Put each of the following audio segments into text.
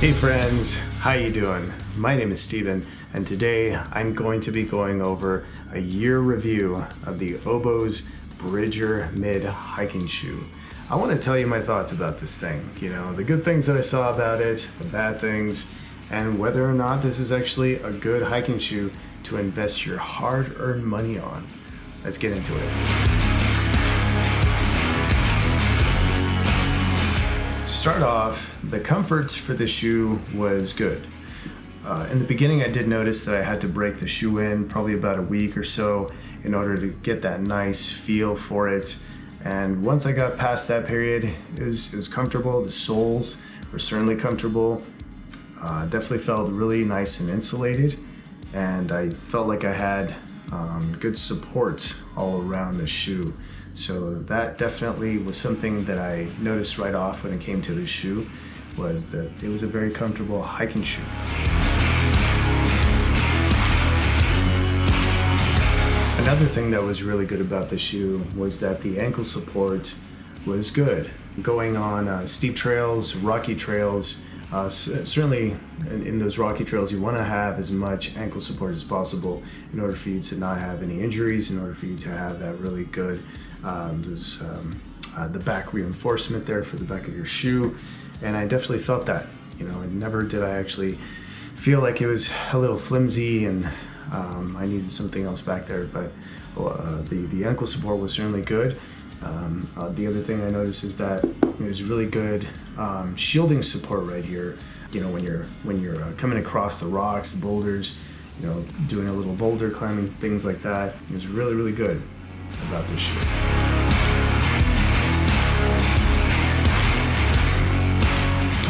Hey friends, how you doing? My name is Steven, and today I'm going to be going over a year review of the obozbridger mid hiking shoe. I want to tell you my thoughts about this thing, the good things that I saw about it, the bad things, and whether or not this is actually a good hiking shoe to invest your hard-earned money on. Let's get into it. Start off, the comfort for the shoe was good. In the beginning, I did notice that I had to break the shoe in probably about a week or so in order to get that nice feel for it. And once I got past that period, it was comfortable. The soles were certainly comfortable. Definitely felt really nice and insulated. And I felt like I had good support all around the shoe. So that definitely was something that I noticed right off when it came to this shoe, was that it was a very comfortable hiking shoe. Another thing that was really good about the shoe was that the ankle support was good. Going on steep trails, rocky trails, certainly in those rocky trails, you want to have as much ankle support as possible in order for you to not have any injuries, in order for you to have that really good the back reinforcement there for the back of your shoe. And I definitely felt that. Never did I actually feel like it was a little flimsy and I needed something else back there, but the ankle support was certainly good. The other thing I noticed is that there's really good shielding support right here. When you're coming across the rocks, the boulders, doing a little boulder climbing, things like that. It was really, really good about this shoe.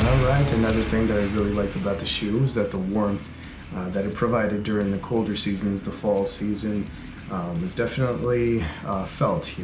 Alright, another thing that I really liked about the shoe was that the warmth that it provided during the colder seasons, the fall season, was definitely felt.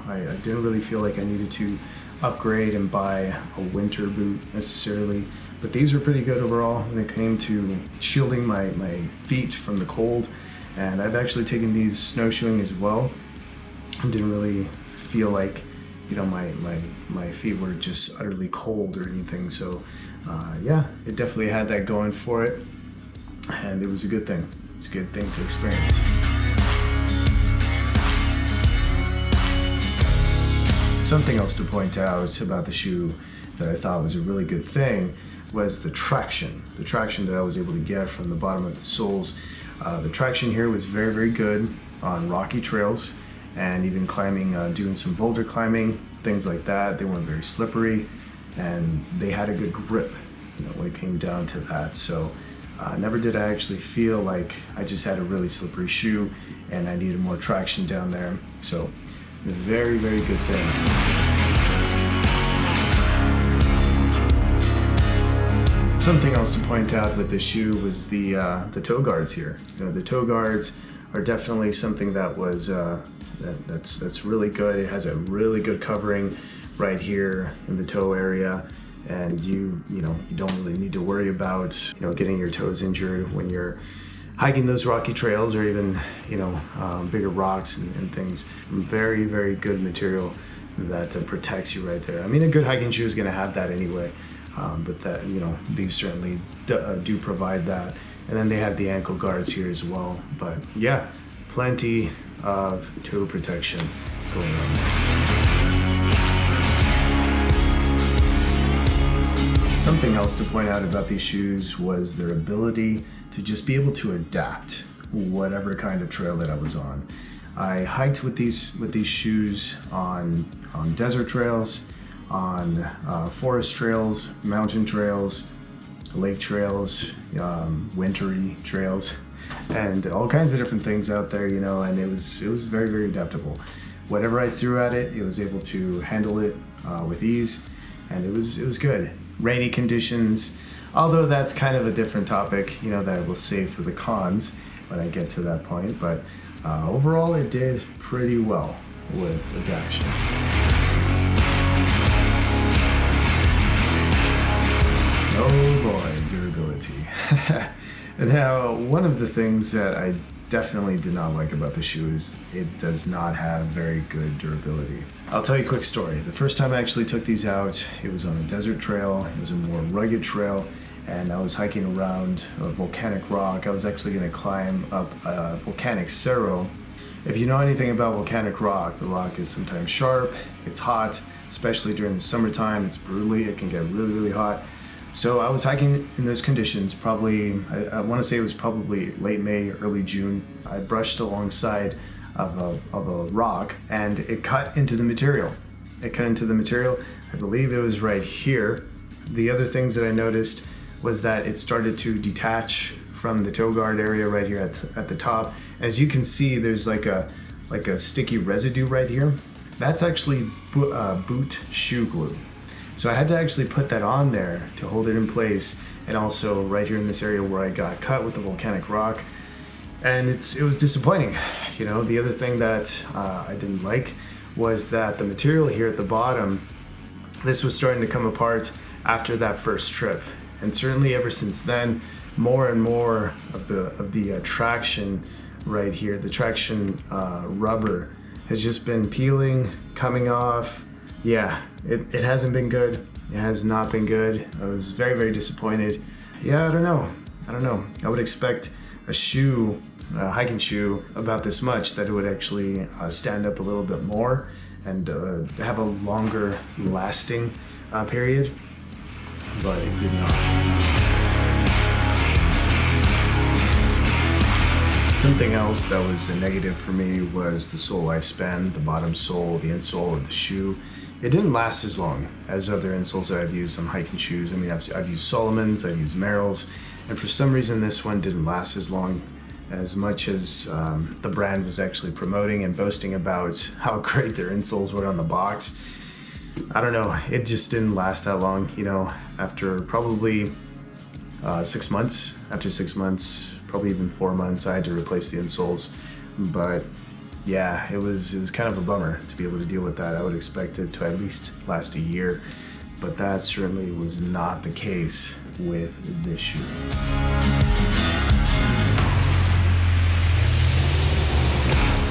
I didn't really feel like I needed to upgrade and buy a winter boot necessarily, but these were pretty good overall when it came to shielding my feet from the cold. And I've actually taken these snowshoeing as well. I didn't really feel like my feet were just utterly cold or anything. So yeah, it definitely had that going for it, and it was a good thing. It's a good thing to experience. Something else to point out about the shoe that I thought was a really good thing was the traction that I was able to get from the bottom of the soles. The traction here was very, very good on rocky trails, and even climbing, doing some boulder climbing, things like that. They weren't very slippery, and they had a good grip, when it came down to that. So never did I actually feel like I just had a really slippery shoe and I needed more traction down there. So a very, very good thing. Something else to point out with this shoe was the toe guards here. The toe guards are definitely something that was that's really good. It has a really good covering right here in the toe area, and you don't really need to worry about getting your toes injured when you're hiking those rocky trails or even bigger rocks and things. Very, very good material that protects you right there. I mean, a good hiking shoe is going to have that anyway, but that these certainly do provide that. And then they have the ankle guards here as well. But yeah, plenty of toe protection going on there. Something else to point out about these shoes was their ability to just be able to adapt whatever kind of trail that I was on. I hiked with these shoes on desert trails, on forest trails, mountain trails, lake trails, wintry trails, and all kinds of different things out there, and it was very, very adaptable. Whatever I threw at it, it was able to handle it with ease, and it was good. Rainy conditions, although that's kind of a different topic, that I will save for the cons when I get to that point, but overall it did pretty well with adaptation. Oh boy, durability. Now, one of the things that I definitely did not like about the shoe is it does not have very good durability. I'll tell you a quick story. The first time I actually took these out, it was on a desert trail. It was a more rugged trail, and I was hiking around a volcanic rock. I was actually going to climb up a volcanic cerro. If you know anything about volcanic rock, the rock is sometimes sharp, it's hot, especially during the summertime. It's brutally, it can get really, really hot. So I was hiking in those conditions, probably, I want to say it was probably late May, early June. I brushed alongside of a rock and it cut into the material. I believe it was right here. The other things that I noticed was that it started to detach from the toe guard area right here at the top. As you can see, there's like a sticky residue right here. That's actually boot shoe glue. So I had to actually put that on there to hold it in place, and also right here in this area where I got cut with the volcanic rock. And it was disappointing. You know, the other thing that I didn't like was that the material here at the bottom, this was starting to come apart after that first trip. And certainly ever since then, more and more of the traction right here, the traction rubber has just been peeling, coming off. Yeah, it hasn't been good. It has not been good. I was very, very disappointed. Yeah, I don't know. I would expect a shoe, a hiking shoe about this much, that it would actually stand up a little bit more and have a longer lasting period, but it did not. Something else that was a negative for me was the sole lifespan, the bottom sole, the insole of the shoe. It didn't last as long as other insoles that I've used on hiking shoes. I mean, I've used Solomon's, I've used Merrell's, and for some reason this one didn't last as long, as much as the brand was actually promoting and boasting about how great their insoles were on the box. I don't know, it just didn't last that long. You know, after probably 6 months, probably even 4 months, I had to replace the insoles. But yeah, it was kind of a bummer to be able to deal with that. I would expect it to at least last a year, but that certainly was not the case with this shoe.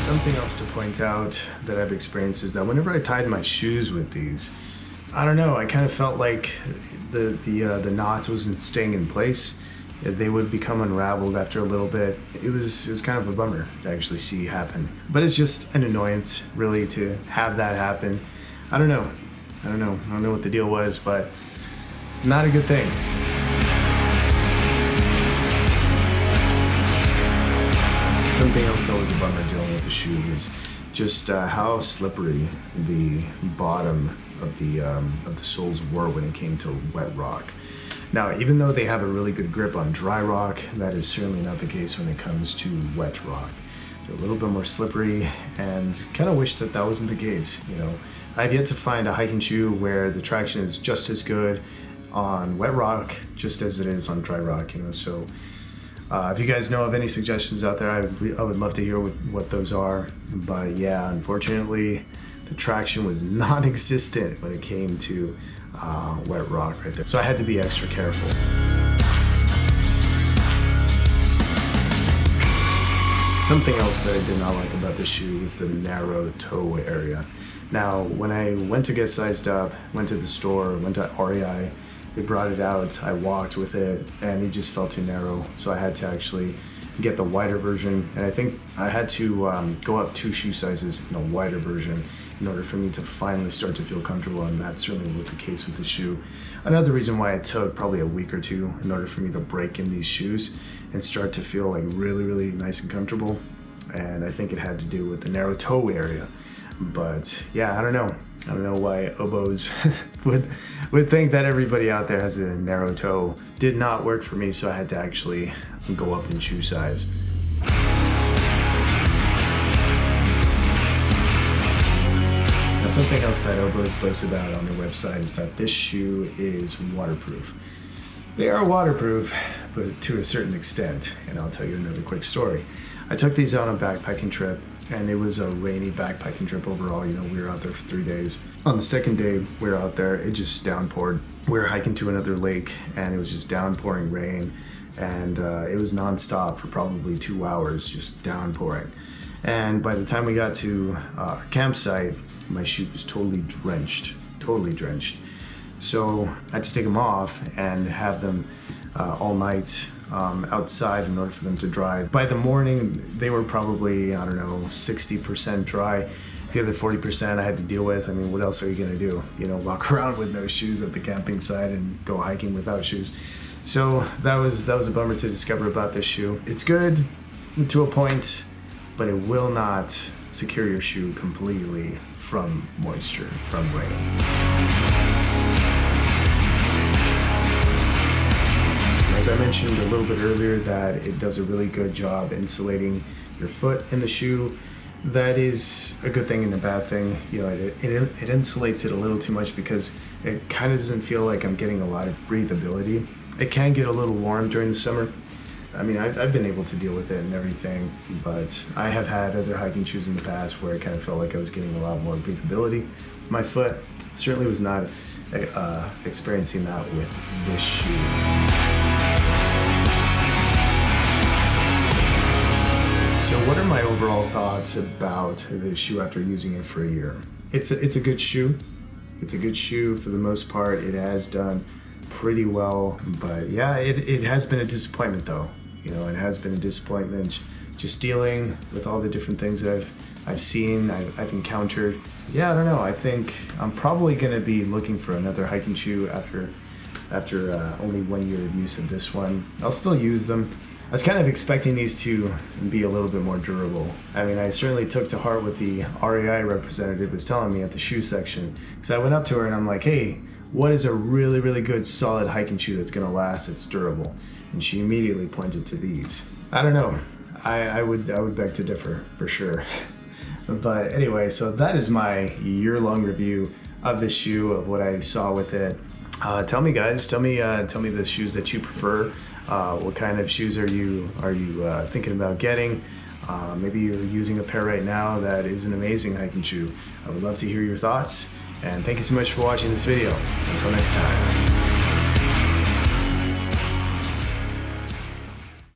Something else to point out that I've experienced is that whenever I tied my shoes with these, I don't know, I kind of felt like the knot wasn't staying in place. They would become unraveled after a little bit. It was kind of a bummer to actually see happen. But it's just an annoyance, really, to have that happen. I don't know what the deal was, but not a good thing. Something else that was a bummer dealing with the shoe is just how slippery the bottom of the soles were when it came to wet rock. Now, even though they have a really good grip on dry rock, that is certainly not the case when it comes to wet rock. They're a little bit more slippery, and kind of wish that wasn't the case. You know, I've yet to find a hiking shoe where the traction is just as good on wet rock just as it is on dry rock. You know, so if you guys know of any suggestions out there, I would love to hear what those are. But yeah, unfortunately, the traction was non-existent when it came to wet rock right there. So I had to be extra careful. Something else that I did not like about this shoe was the narrow toe area. Now, when I went to get sized up, went to the store, went to REI, they brought it out, I walked with it, and it just felt too narrow. So I had to actually get the wider version, and I think I had to go up 2 shoe sizes in a wider version in order for me to finally start to feel comfortable, and that certainly was the case with the shoe. Another reason why it took probably a week or 2 in order for me to break in these shoes and start to feel like really, really nice and comfortable, and I think it had to do with the narrow toe area. But yeah, I don't know why Oboz would think that everybody out there has a narrow toe. Did not work for me, so I had to actually go up in shoe size. Now, something else that Oboz boasts about on their website is that this shoe is waterproof. They are waterproof, but to a certain extent, and I'll tell you another quick story. I took these on a backpacking trip, and it was a rainy backpacking trip overall. You know, we were out there for 3 days. On the second day we were out there, it just downpoured. We were hiking to another lake, and it was just downpouring rain, and it was nonstop for probably 2 hours, just downpouring. And by the time we got to our campsite, my shoe was totally drenched. So I had to take them off and have them all night outside in order for them to dry. By the morning, they were probably, I don't know, 60% dry. The other 40% I had to deal with. I mean, what else are you gonna do? You know, walk around with no shoes at the camping site and go hiking without shoes. So that was a bummer to discover about this shoe. It's good to a point, but it will not secure your shoe completely from moisture, from rain. As I mentioned a little bit earlier, that it does a really good job insulating your foot in the shoe. That is a good thing and a bad thing. You know, it insulates it a little too much because it kind of doesn't feel like I'm getting a lot of breathability. It can get a little warm during the summer. I mean, I've been able to deal with it and everything, but I have had other hiking shoes in the past where it kind of felt like I was getting a lot more breathability with my foot. Certainly was not experiencing that with this shoe. So what are my overall thoughts about this shoe after using it for a year? It's a good shoe. It's a good shoe for the most part. It has done pretty well, but yeah, it has been a disappointment though. You know, it has been a disappointment just dealing with all the different things that I've seen, I've encountered. Yeah, I don't know. I think I'm probably gonna be looking for another hiking shoe after only 1 year of use of this one. I'll still use them. I was kind of expecting these to be a little bit more durable. I mean, I certainly took to heart what the REI representative was telling me at the shoe section. So I went up to her and I'm like, hey, what is a really, really good solid hiking shoe that's gonna last, that's durable? And she immediately pointed to these. I don't know, I would beg to differ for sure. But anyway, so that is my year-long review of this shoe, of what I saw with it. Tell me guys, tell me the shoes that you prefer. What kind of shoes are you thinking about getting? Maybe you're using a pair right now that is an amazing hiking shoe. I would love to hear your thoughts, and thank you so much for watching this video. Until next time.